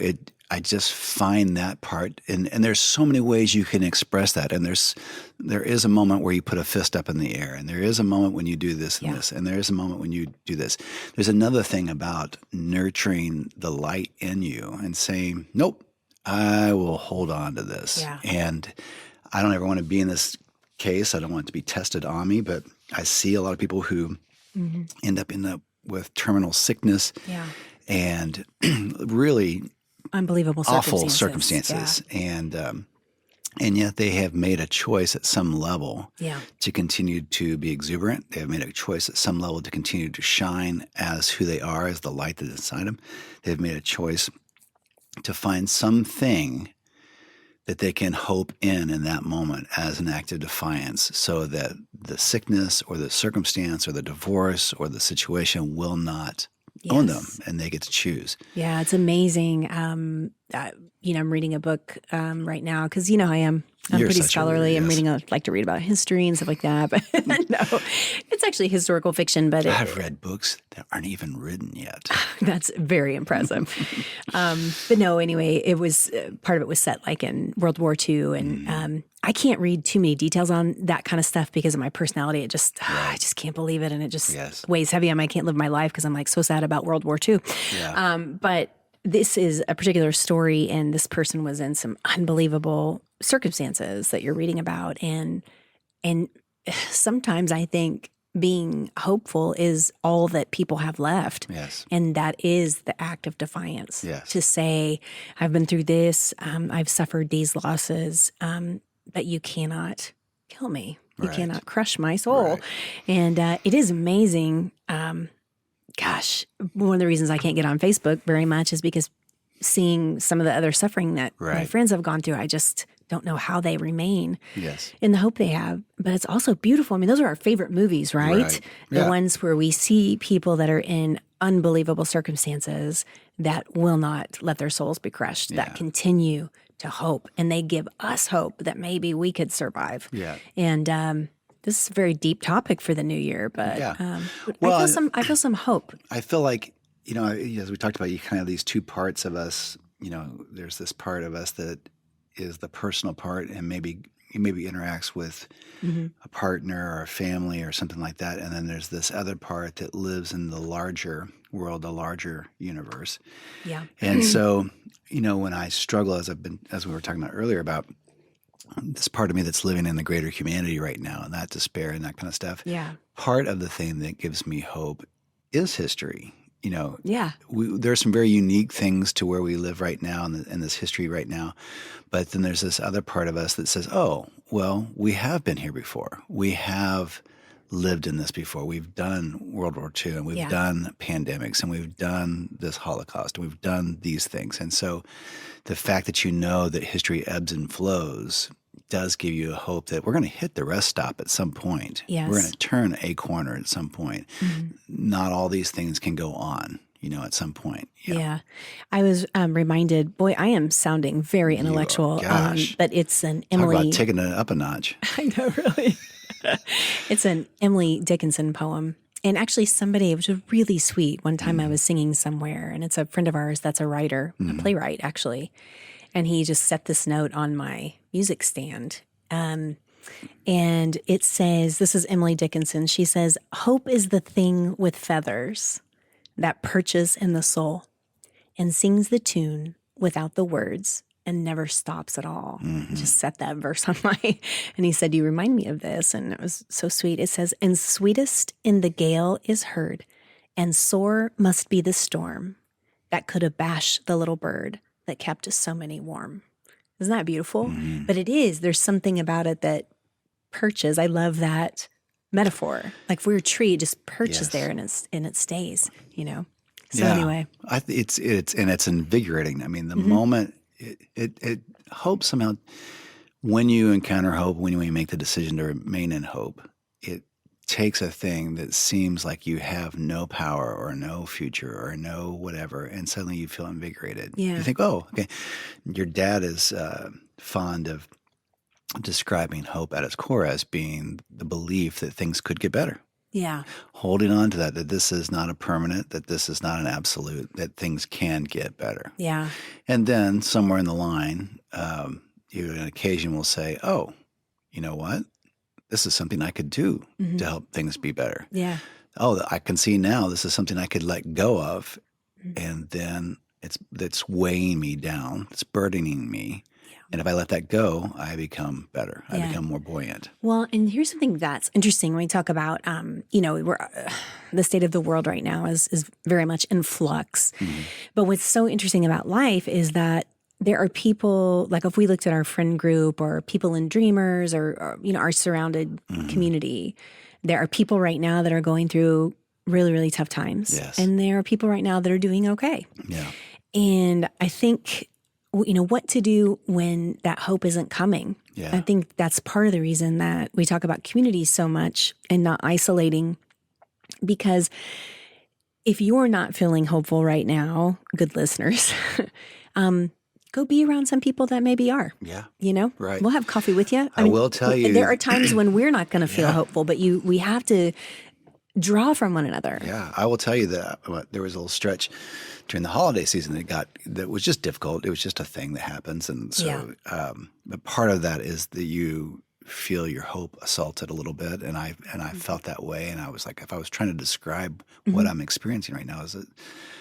S1: I just find that part, and there's so many ways you can express that. And there is a moment where you put a fist up in the air, and there is a moment when you do this and this, and there is a moment when you do this. There's another thing about nurturing the light in you and saying, nope, I will hold on to this. Yeah. And I don't ever want to be in this case. I don't want it to be tested on me, but I see a lot of people who end up with terminal sickness and really
S3: unbelievable
S1: awful circumstances. Yeah. And yet they have made a choice at some level to continue to be exuberant. They have made a choice at some level to continue to shine as who they are, as the light that's inside them. They've made a choice to find something that they can hope in that moment as an act of defiance, so that the sickness or the circumstance or the divorce or the situation will not own them, and they get to choose.
S3: Yeah, it's amazing. I'm reading a book right now because you know how I am. I'm pretty scholarly. I'm reading. I like to read about history and stuff like that. But no, it's actually historical fiction. But
S1: I've read books that aren't even written yet.
S3: That's very impressive. But no, anyway, it was part of it was set like in World War II, and I can't read too many details on that kind of stuff because of my personality. It just I just can't believe it, and it just weighs heavy on me. I can't live my life because I'm like so sad about World War II. Yeah. But this is a particular story, and this person was in some unbelievable circumstances that you're reading about, and sometimes I think being hopeful is all that people have left.
S1: Yes.
S3: And that is the act of defiance.
S1: Yes.
S3: To say, I've been through this, I've suffered these losses, but you cannot kill me. You cannot crush my soul. Right. And it is amazing. Gosh, one of the reasons I can't get on Facebook very much is because seeing some of the other suffering that my friends have gone through, I just don't know how they remain in the hope they have. But it's also beautiful. I mean, those are our favorite movies, right? The ones where we see people that are in unbelievable circumstances that will not let their souls be crushed, that continue to hope. And they give us hope that maybe we could survive.
S1: Yeah.
S3: And This is a very deep topic for the new year, but
S1: Well,
S3: I feel some hope.
S1: I feel like, as we talked about, you kind of have these two parts of us. There's this part of us that is the personal part and maybe interacts with a partner or a family or something like that. And then there's this other part that lives in the larger world, the larger universe.
S3: Yeah.
S1: And so, when I struggle, as we were talking about earlier, about this part of me that's living in the greater humanity right now and that despair and that kind of stuff.
S3: Yeah.
S1: Part of the thing that gives me hope is history.
S3: Yeah.
S1: There's some very unique things to where we live right now in this history right now. But then there's this other part of us that says, oh, well, we have been here before. We have lived in this before. We've done World War II and we've done pandemics and we've done this Holocaust and we've done these things. And so the fact that that history ebbs and flows does give you a hope that we're going to hit the rest stop at some point.
S3: Yes.
S1: We're going to turn a corner at some point. Not all these things can go on, at some point.
S3: Yeah. I was reminded, boy, I am sounding very intellectual, but it's an Emily.
S1: Talk about taking it up a notch.
S3: I know, really. It's an Emily Dickinson poem. And actually it was really sweet. One time I was singing somewhere, and it's a friend of ours that's a writer, a playwright, actually. And he just set this note on my music stand. And it says, this is Emily Dickinson. She says, "Hope is the thing with feathers that perches in the soul and sings the tune without the words and never stops at all." Just set that verse on and he said, "You remind me of this." And it was so sweet. It says, "And sweetest in the gale is heard, and sore must be the storm that could abash the little bird that kept so many warm." Isn't that beautiful? But it is. There's something about it that perches. I love that metaphor. Like if we're a tree, it just perches there and it stays, So anyway.
S1: It's invigorating. I mean, the moment it hope somehow, when you encounter hope, when you make the decision to remain in hope, it takes a thing that seems like you have no power or no future or no whatever, and suddenly you feel invigorated.
S3: Yeah.
S1: You think, oh, okay. Your dad is fond of describing hope at its core as being the belief that things could get better.
S3: Yeah.
S1: Holding on to that this is not a permanent, that this is not an absolute, that things can get better.
S3: Yeah.
S1: And then somewhere in the line, you on occasion will say, oh, you know what? This is something I could do to help things be better.
S3: Yeah.
S1: Oh, I can see now this is something I could let go of. And then it's weighing me down. It's burdening me. Yeah. And if I let that go, I become better. I become more buoyant.
S3: Well, and here's something that's interesting when we talk about, we're the state of the world right now is very much in flux. But what's so interesting about life is that there are people, like if we looked at our friend group or people in Dreamers or our surrounded community, there are people right now that are going through really, really tough times.
S1: Yes.
S3: And there are people right now that are doing okay.
S1: Yeah.
S3: And I think, what to do when that hope isn't coming.
S1: Yeah.
S3: I think that's part of the reason that we talk about community so much and not isolating, because if you're not feeling hopeful right now, good listeners, go be around some people that maybe are.
S1: Yeah.
S3: Right. We'll have coffee with you.
S1: I will tell you.
S3: There are times when we're not going to feel hopeful, but we have to draw from one another.
S1: Yeah. I will tell you that there was a little stretch during the holiday season that was just difficult. It was just a thing that happens. And so but part of that is that you feel your hope assaulted a little bit. And I felt that way. And I was like, if I was trying to describe what I'm experiencing right now,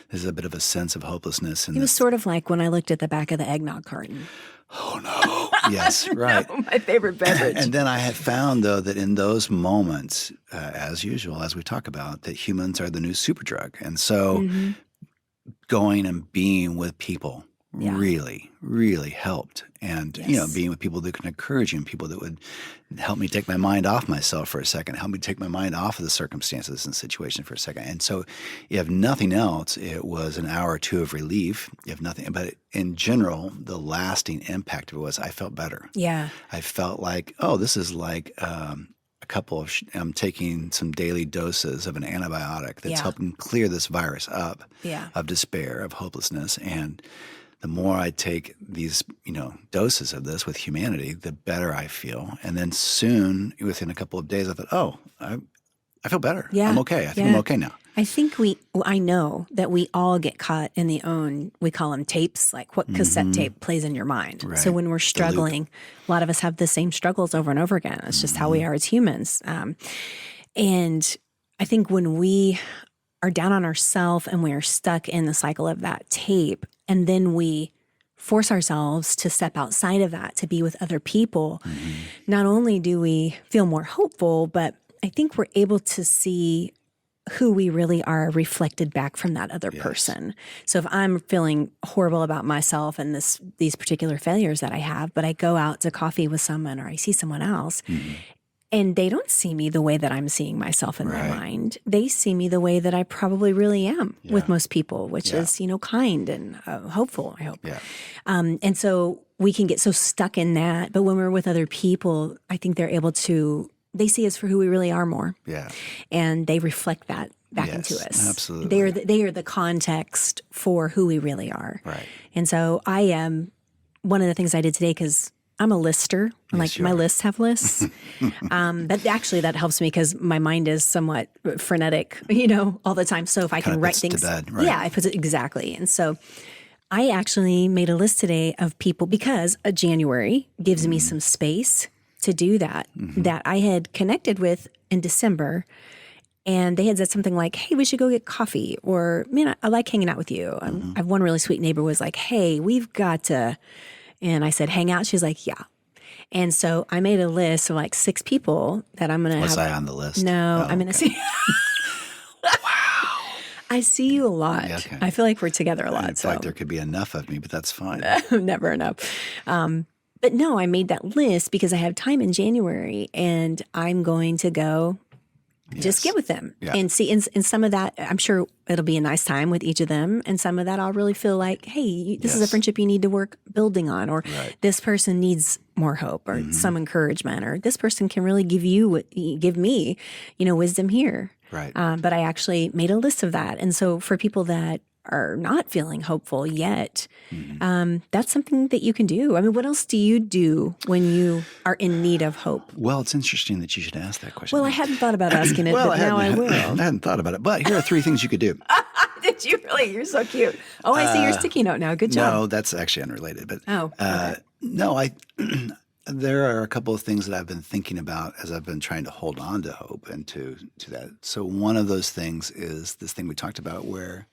S1: there's a bit of a sense of hopelessness.
S3: It was sort of like when I looked at the back of the eggnog carton.
S1: Oh, no. Yes, right.
S3: No, my favorite beverage.
S1: And then I had found, though, that in those moments, as usual, as we talk about, that humans are the new superdrug. And so going and being with people really, really helped. And, being with people that can encourage you and people that would help me take my mind off myself for a second, help me take my mind off of the circumstances and situation for a second. And so if nothing else, it was an hour or two of relief, if nothing. But in general, the lasting impact of it was I felt better. Yeah. I felt like, oh, this is like I'm taking some daily doses of an antibiotic that's helping clear this virus up of despair, of hopelessness. And the more I take these, doses of this with humanity, the better I feel. And then soon, within a couple of days, I thought, I feel better.
S3: Yeah.
S1: I'm okay. I think I'm okay now.
S3: I think I know that we all get caught in we call them tapes, like what cassette tape plays in your mind.
S1: Right.
S3: So when we're struggling, a lot of us have the same struggles over and over again. It's just how we are as humans. And I think when we are down on ourselves and we are stuck in the cycle of that tape, and then we force ourselves to step outside of that, to be with other people, not only do we feel more hopeful, but I think we're able to see who we really are reflected back from that other person. So if I'm feeling horrible about myself and these particular failures that I have, but I go out to coffee with someone or I see someone else, and they don't see me the way that I'm seeing myself in my mind. They see me the way that I probably really am with most people, which is, kind and hopeful, I hope.
S1: Yeah.
S3: And so we can get so stuck in that. But when we're with other people, I think they're able to, they see us for who we really are more.
S1: Yeah.
S3: And they reflect that back into us.
S1: Absolutely.
S3: They are the context for who we really are.
S1: Right.
S3: And so I am, one of the things I did today, because I'm a lister.
S1: Yes,
S3: My lists have lists. That helps me because my mind is somewhat frenetic, all the time. So if I can write things,
S1: to bed, right?
S3: Yeah, I put it exactly. And so I actually made a list today of people because a January gives me some space to do that I had connected with in December. And they had said something like, hey, we should go get coffee. Or, man, I like hanging out with you. I have one really sweet neighbor was like, hey, we've got to... And I said, hang out. She's like, yeah. And so I made a list of like 6 people that I'm going to have.
S1: Was I on the list?
S3: No, I'm going to see.
S1: Wow.
S3: I see you a lot.
S1: Yeah, okay.
S3: I feel like we're together a lot.
S1: It's like there could be enough of me, but that's fine.
S3: Never enough. But no, I made that list because I have time in January and I'm going to go just get with them and see. And some of that, I'm sure it'll be a nice time with each of them. And some of that, I'll really feel like, hey, this is a friendship you need to work building on, or this person needs more hope or some encouragement, or this person can really give me, wisdom here.
S1: Right.
S3: But I actually made a list of that. And so for people that are not feeling hopeful yet, that's something that you can do. I mean, what else do you do when you are in need of hope?
S1: Well, it's interesting that you should ask that question.
S3: Well, I hadn't thought about asking it, but now I will.
S1: I hadn't thought about it, but here are 3 things you could do.
S3: Did you really? You're so cute. Oh, I see your sticky note now. Good job.
S1: No, that's actually unrelated. But
S3: okay.
S1: No, there are a couple of things that I've been thinking about as I've been trying to hold on to hope and to that. So one of those things is this thing we talked about where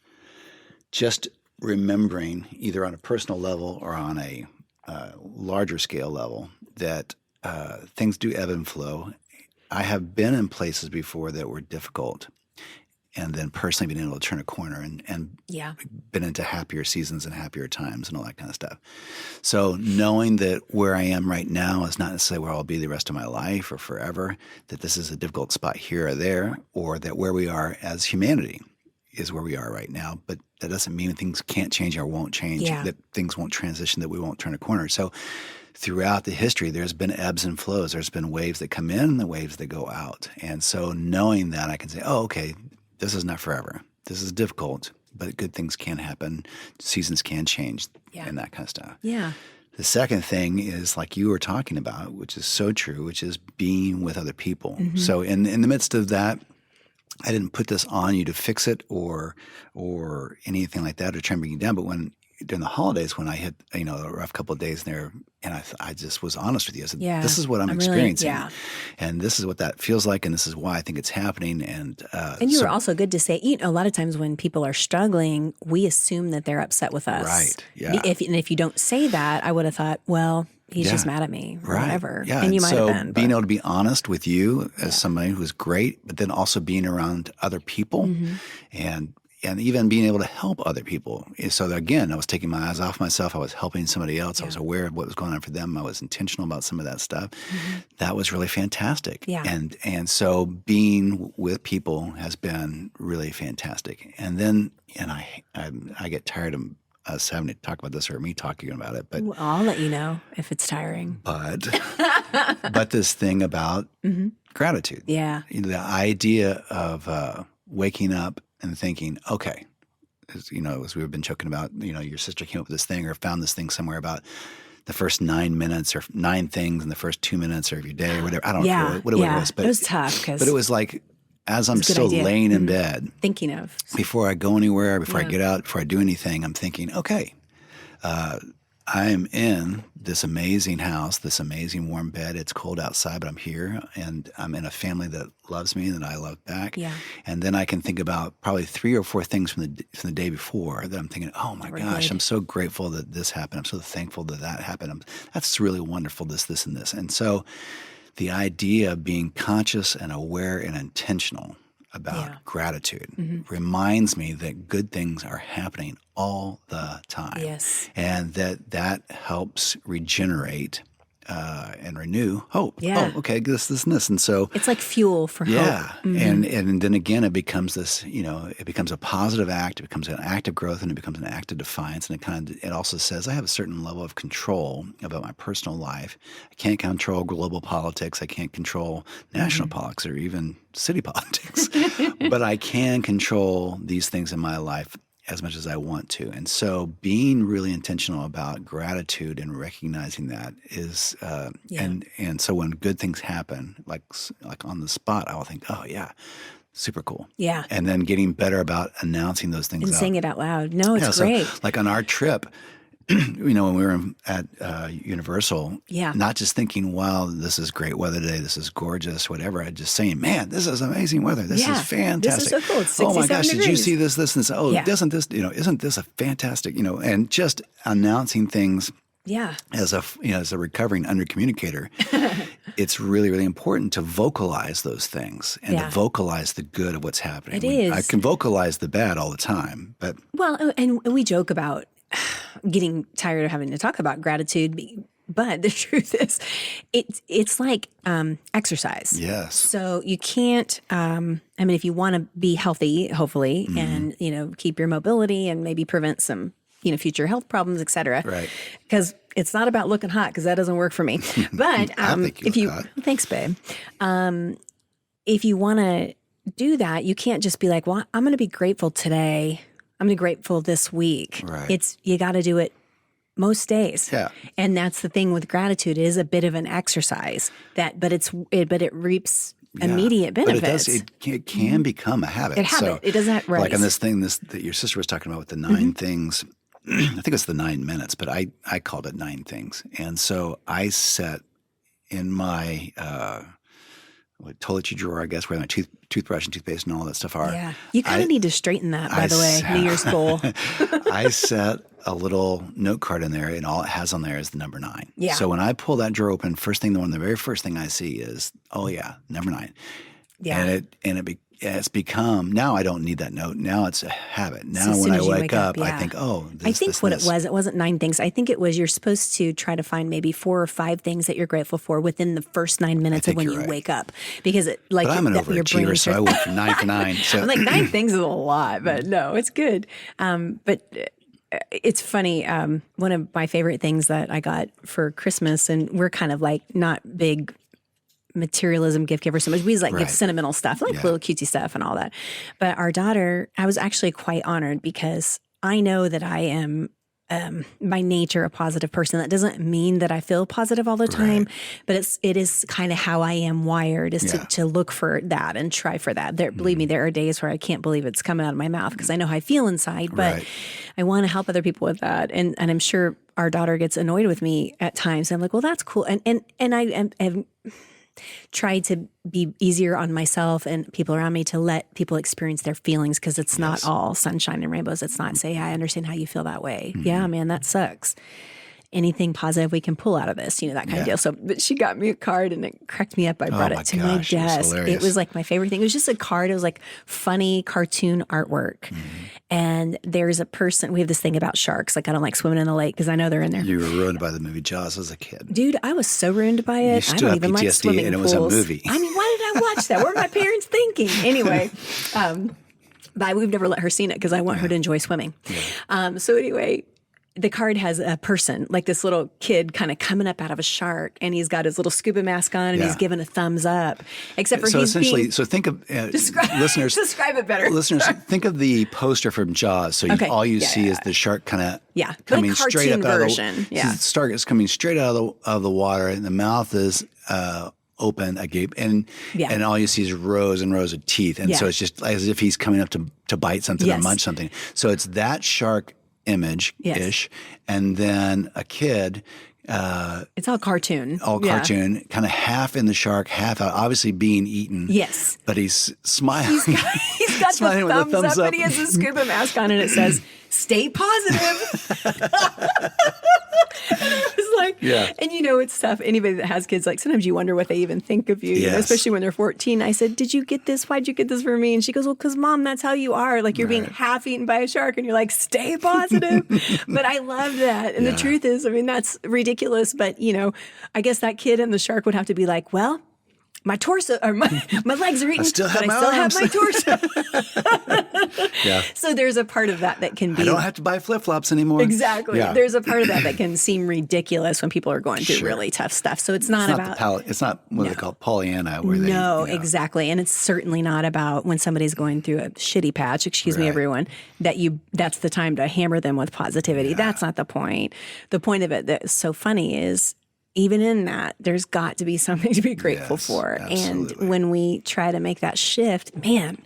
S1: just remembering either on a personal level or on a larger scale level that things do ebb and flow. I have been in places before that were difficult and then personally been able to turn a corner and been into happier seasons and happier times and all that kind of stuff. So knowing that where I am right now is not necessarily where I'll be the rest of my life or forever, that this is a difficult spot here or there, or that where we are as humanity is where we are right now, but that doesn't mean things can't change or won't change, that things won't transition, that we won't turn a corner. So throughout the history, there's been ebbs and flows. There's been waves that come in and the waves that go out. And so knowing that, I can say, oh, okay, this is not forever. This is difficult, but good things can happen. Seasons can change and that kind of stuff.
S3: Yeah.
S1: The second thing is like you were talking about, which is so true, which is being with other people. So in the midst of that, I didn't put this on you to fix it or anything like that or try and bring you down. But during the holidays, when I had a rough couple of days there, and I just was honest with you. I said, "This is what I'm experiencing, and this is what that feels like, and this is why I think it's happening." And
S3: you were also good to say. A lot of times when people are struggling, we assume that they're upset with us.
S1: Right. Yeah.
S3: If you don't say that, I would have thought, well, he's just mad at me or whatever. Yeah. And you might have been. So being
S1: able to be honest with you as somebody who's great, but then also being around other people and even being able to help other people. So that, again, I was taking my eyes off myself. I was helping somebody else. I was aware of what was going on for them. I was intentional about some of that stuff. That was really fantastic.
S3: Yeah.
S1: And so being with people has been really fantastic. And then, I get tired of us having to talk about this or me talking about it, but
S3: I'll let you know if it's tiring.
S1: But this thing about gratitude, the idea of waking up and thinking, okay, as we've been joking about, your sister came up with this thing or found this thing somewhere about the first 9 minutes or 9 things in the first 2 minutes of your day or whatever. I don't know what it was. But
S3: it was tough.
S1: But it was like, as I'm still laying in bed.
S3: Thinking of.
S1: Before I go anywhere, before I get out, before I do anything, I'm thinking, okay, I'm in this amazing house, this amazing warm bed. It's cold outside, but I'm here, and I'm in a family that loves me and that I love back.
S3: Yeah.
S1: And then I can think about probably 3 or 4 things from the day before that I'm thinking, oh my gosh, I'm so grateful that this happened. I'm so thankful that happened. That's really wonderful, this, and this. And so the idea of being conscious and aware and intentional about gratitude reminds me that good things are happening all the time.
S3: Yes.
S1: And that helps regenerate and renew hope.
S3: Yeah.
S1: Oh, okay, this, and this. And so
S3: it's like fuel for hope.
S1: Yeah. And then again, it becomes this, it becomes a positive act. It becomes an act of growth, and it becomes an act of defiance. And it also says I have a certain level of control about my personal life. I can't control global politics. I can't control national politics or even city politics. But I can control these things in my life as much as I want to. And so being really intentional about gratitude and recognizing that is, and so when good things happen, like on the spot, I'll think, oh yeah, super cool.
S3: Yeah.
S1: And then getting better about announcing those things
S3: and
S1: out.
S3: saying it out loud. No, it's great.
S1: So, like on our trip, when we were at Universal, not just thinking, wow, this is great weather today, this is gorgeous, whatever. I just saying, man, this is amazing weather. This is fantastic.
S3: This is so cool. It's
S1: oh my gosh,
S3: degrees.
S1: Did you see this, and this? Oh, doesn't this, isn't this a fantastic, and just announcing things.
S3: Yeah.
S1: As a recovering undercommunicator, it's really, really important to vocalize those things and to vocalize the good of what's happening.
S3: It is.
S1: I can vocalize the bad all the time, but
S3: and we joke about getting tired of having to talk about gratitude, but the truth is, it's like exercise.
S1: Yes.
S3: So you can't. If you want to be healthy, hopefully, and keep your mobility and maybe prevent some future health problems, et cetera.
S1: Right.
S3: Because it's not about looking hot, because that doesn't work for me. But thanks, babe. If you want to do that, you can't just be like, well, I'm going to be grateful today. I'm going to be grateful this week.
S1: Right.
S3: You got to do it most days.
S1: Yeah.
S3: And that's the thing with gratitude. It is a bit of an exercise but it reaps immediate benefits.
S1: But it can become a habit.
S3: It doesn't rise.
S1: Like on this thing that your sister was talking about with the 9 things, I think it's the 9 minutes, but I called it 9 things. And so I set in my toiletry drawer, I guess, where my toothbrush and toothpaste and all that stuff are.
S3: Yeah. You kind of need to straighten that, by the way, New Year's goal.
S1: I set a little note card in there, and all it has on there is the number 9.
S3: Yeah.
S1: So when I pull that drawer open, the very first thing I see is, oh yeah, number 9.
S3: Yeah.
S1: It's become, now I don't need that note. Now it's a habit. Now when I wake up, I think, oh, this,
S3: it wasn't 9 things. I think it was you're supposed to try to find maybe 4 or 5 things that you're grateful for within the first 9 minutes of when you wake up. Because
S1: but I'm an overachiever, so I went from 9 to 9. So.
S3: I'm like, 9 things is a lot, but no, it's good. But it's funny. One of my favorite things that I got for Christmas, and we're kind of like not big materialism gift givers so much. We give sentimental stuff, like little cutesy stuff and all that. But our daughter, I was actually quite honored, because I know that I am by nature a positive person. That doesn't mean that I feel positive all the time, but it is kind of how I am wired, is to look for that and try for that. Believe me, there are days where I can't believe it's coming out of my mouth, because I know how I feel inside, but I want to help other people with that. And I'm sure our daughter gets annoyed with me at times. I'm like, well, that's cool. And I have tried to be easier on myself and people around me, to let people experience their feelings, because it's not all sunshine and rainbows. It's not say, I understand how you feel that way. Yeah, man, that sucks. Anything positive we can pull out of this, that kind of deal. So, but she got me a card, and it cracked me up. I brought it to my desk. It was like my favorite thing. It was just a card. It was like funny cartoon artwork. And there's a person, we have this thing about sharks. Like, I don't like swimming in the lake because I know they're in there.
S1: You were ruined by the movie Jaws as a kid.
S3: Dude, I was so ruined by it.
S1: You still
S3: I don't even
S1: PTSD,
S3: like swimming
S1: and it
S3: pools.
S1: was a movie.
S3: I mean, why did I watch that? What were my parents thinking? Anyway, but we've never let her see it because I want her to enjoy swimming. So anyway, the card has a person, like this little kid kind of coming up out of a shark, and he's got his little scuba mask on, and he's giving a thumbs up. Except for
S1: so
S3: he's
S1: essentially,
S3: being,
S1: so think of listeners.
S3: Describe it better.
S1: Listeners, think of the poster from Jaws. So all you see is the shark kind of coming straight up out of the the shark is coming straight out of the water, and the mouth is open, agape, and all you see is rows and rows of teeth, and so it's just as if he's coming up to bite something or munch something. So it's that shark image-ish, and then a kid.
S3: It's all cartoon.
S1: Cartoon, kind of half in the shark, half out, obviously being eaten.
S3: Yes.
S1: But he's smiling.
S3: He's got
S1: smiling
S3: the
S1: with
S3: thumbs up, and he has a scuba mask on, and it says, "Stay positive." It was like, and it's tough. Anybody that has kids, like sometimes you wonder what they even think of you, especially when they're 14. I said, "Did you get this? Why'd you get this for me?" And she goes, "Well, because Mom, that's how you are. Like you're being half eaten by a shark, and you're like, stay positive." But I love that. And the truth is, I mean, that's ridiculous. But I guess that kid and the shark would have to be like, well, my torso or my legs are eaten,
S1: I still have
S3: my torso.
S1: Yeah.
S3: So there's a part of that can be.
S1: I don't have to buy flip-flops anymore.
S3: Exactly.
S1: Yeah.
S3: There's a part of that can seem ridiculous when people are going through really tough stuff. So it's not about.
S1: It's not what they call Pollyanna. Where
S3: exactly. And it's certainly not about when somebody's going through a shitty patch. Excuse me, everyone. That's the time to hammer them with positivity. Yeah. That's not the point. The point of it that's so funny is. Even in that, there's got to be something to be grateful for.
S1: Absolutely.
S3: And when we try to make that shift, man,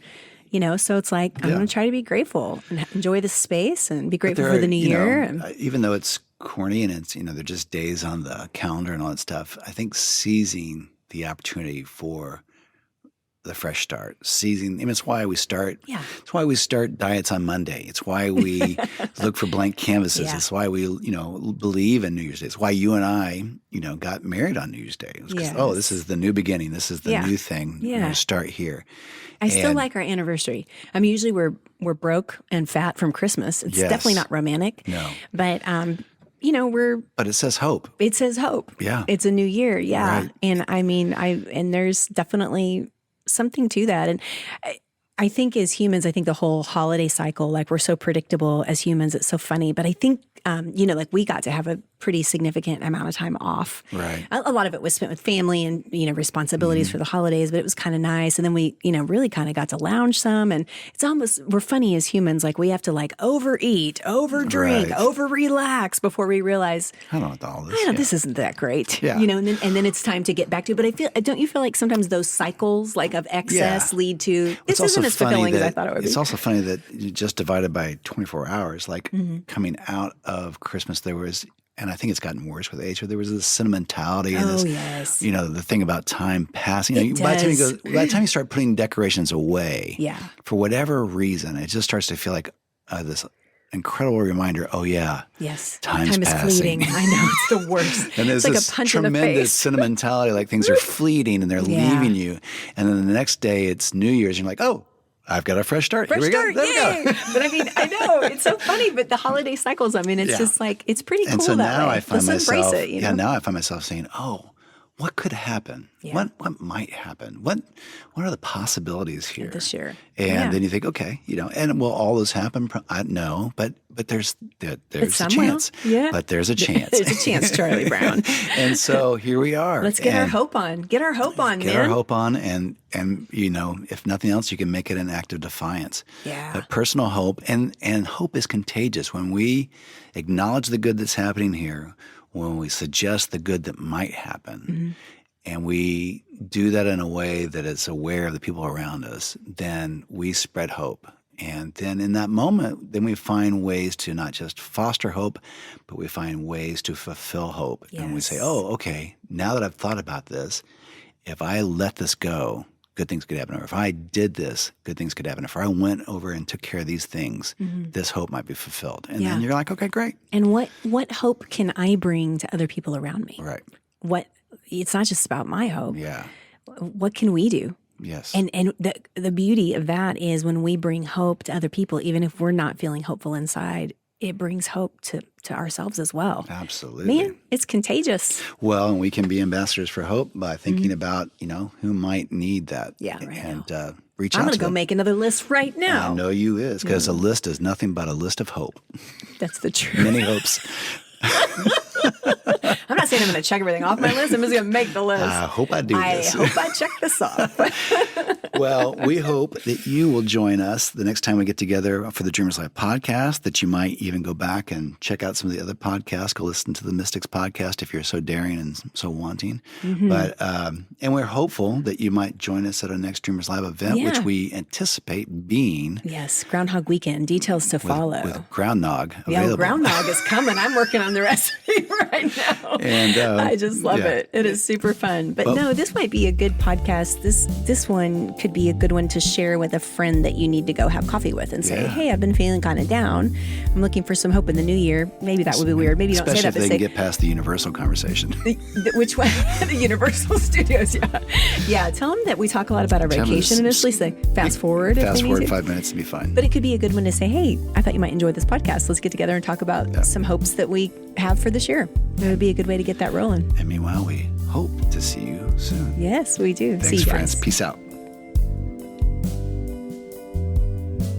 S3: so it's like, I'm going to try to be grateful and enjoy the space and be grateful for the new year.
S1: Even though it's corny and it's, they're just days on the calendar and all that stuff, I think seizing the opportunity for the fresh start, it's why we start. Yeah. It's why we start diets on Monday. It's why we look for blank canvases. Yeah. It's why we, believe in New Year's Day. It's why you and I, got married on New Year's Day. It was this is the new beginning. This is the new thing. Yeah. We're going to start here.
S3: I still like our anniversary. I mean, usually we're broke and fat from Christmas. It's definitely not romantic.
S1: No.
S3: But
S1: But it says hope.
S3: It says hope.
S1: Yeah.
S3: It's a new year. Yeah.
S1: Right.
S3: And I mean, and there's definitely something to that. And I think as humans, the whole holiday cycle, like we're so predictable as humans, it's so funny. But I think, like we got to have a pretty significant amount of time off.
S1: Right.
S3: A lot of it was spent with family and, responsibilities for the holidays, but it was kind of nice. And then we, really kind of got to lounge some. And it's we're funny as humans. Like we have to overeat, overdrink, over-relax before we realize,
S1: I don't know all this.
S3: This isn't that great.
S1: Yeah.
S3: And then it's time to get back to it. But don't you feel like sometimes those cycles of excess lead to, this isn't as fulfilling as I thought it would be.
S1: It's also funny that you just divided by 24 hours, coming out of Christmas, there was, and I think it's gotten worse with age, but there was this sentimentality and the thing about time passing. By the time you start putting decorations away, for whatever reason, it just starts to feel like this incredible reminder. Oh yeah,
S3: yes,
S1: time
S3: is
S1: passing.
S3: Fleeting. I know, it's the worst.
S1: And there's
S3: it's
S1: this
S3: like a punch in the
S1: tremendous
S3: face.
S1: sentimentality, like things are fleeting and they're leaving you, and then the next day it's New Year's, and you're like, oh, I've got a fresh start. Here we go. There we go.
S3: But I mean, I know it's so funny, but the holiday cycles, it's just like, it's pretty cool.
S1: And so
S3: that
S1: now
S3: way.
S1: I find
S3: Let's
S1: myself,
S3: embrace it,
S1: now I find myself saying, oh, what could happen? Yeah. What might happen? What are the possibilities here
S3: this year?
S1: And then you think, okay, and will all this happen? No, but there's a chance.
S3: Yeah.
S1: But there's a chance.
S3: There's a chance, Charlie Brown.
S1: And so here we are.
S3: Let's get our hope on. Get our hope on, man.
S1: Get our hope on, and if nothing else, you can make it an act of defiance.
S3: Yeah.
S1: But personal hope, and hope is contagious. When we acknowledge the good that's happening here, when we suggest the good that might happen, and we do that in a way that is aware of the people around us, then we spread hope. And then in that moment, then we find ways to not just foster hope, but we find ways to fulfill hope. Yes. And we say, oh, okay, now that I've thought about this, if I let this go, good things could happen. Or if I did this, good things could happen. If I went over and took care of these things, this hope might be fulfilled. And then you're like, okay, great.
S3: And what hope can I bring to other people around me?
S1: Right.
S3: It's not just about my hope.
S1: Yeah.
S3: What can we do?
S1: Yes.
S3: And the beauty of that is when we bring hope to other people, even if we're not feeling hopeful inside, it brings hope to ourselves as well.
S1: Absolutely.
S3: Man, it's contagious.
S1: Well, and we can be ambassadors for hope by thinking about, who might need that.
S3: Yeah, right.
S1: And reach out
S3: I'm going
S1: to
S3: to go
S1: them.
S3: make another list right now.
S1: I know you is, because a list is nothing but a list of hope.
S3: That's the truth.
S1: Many hopes.
S3: I'm not saying I'm going to check everything off my list. I'm just going to make the list.
S1: I hope I do this.
S3: I hope I check this off.
S1: Well, we hope that you will join us the next time we get together for the Dreamers Life podcast, that you might even go back and check out some of the other podcasts. Go listen to the Mystics podcast if you're so daring and so wanting. But and we're hopeful that you might join us at our next Dreamers Live event, which we anticipate being
S3: Yes, Groundhog Weekend. Details to follow.
S1: with Groundhog
S3: Yeah,
S1: available.
S3: Groundhog is coming. I'm working on the recipe right now.
S1: And
S3: I just love it. It is super fun. But no, this might be a good podcast. This one could be a good one to share with a friend that you need to go have coffee with and say, hey, I've been feeling kind of down. I'm looking for some hope in the new year. Maybe that would be weird. Maybe you don't say that,
S1: Especially if they can get past the Universal conversation.
S3: Which one? The Universal Studios, yeah. Yeah, tell them that we talk a lot about our vacation initially. Say fast forward.
S1: Fast
S3: if they
S1: forward
S3: need to.
S1: 5 minutes to be fine.
S3: But it could be a good one to say, hey, I thought you might enjoy this podcast. Let's get together and talk about some hopes that we have for this year. It would be a good way to get that rolling.
S1: And meanwhile, we hope to see you soon.
S3: Yes, we do.
S1: Thanks,
S3: see you
S1: friends.
S3: guys.
S1: Peace out.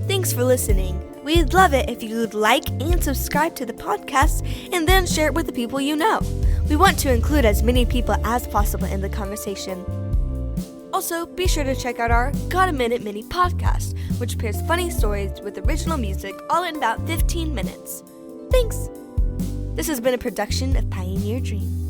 S2: Thanks for listening. We'd love it if you would like and subscribe to the podcast and then share it with the people you know. We want to include as many people as possible in the conversation. Also, be sure to check out our Got a Minute Mini podcast, which pairs funny stories with original music all in about 15 minutes. Thanks! This has been a production of Pioneer Dream.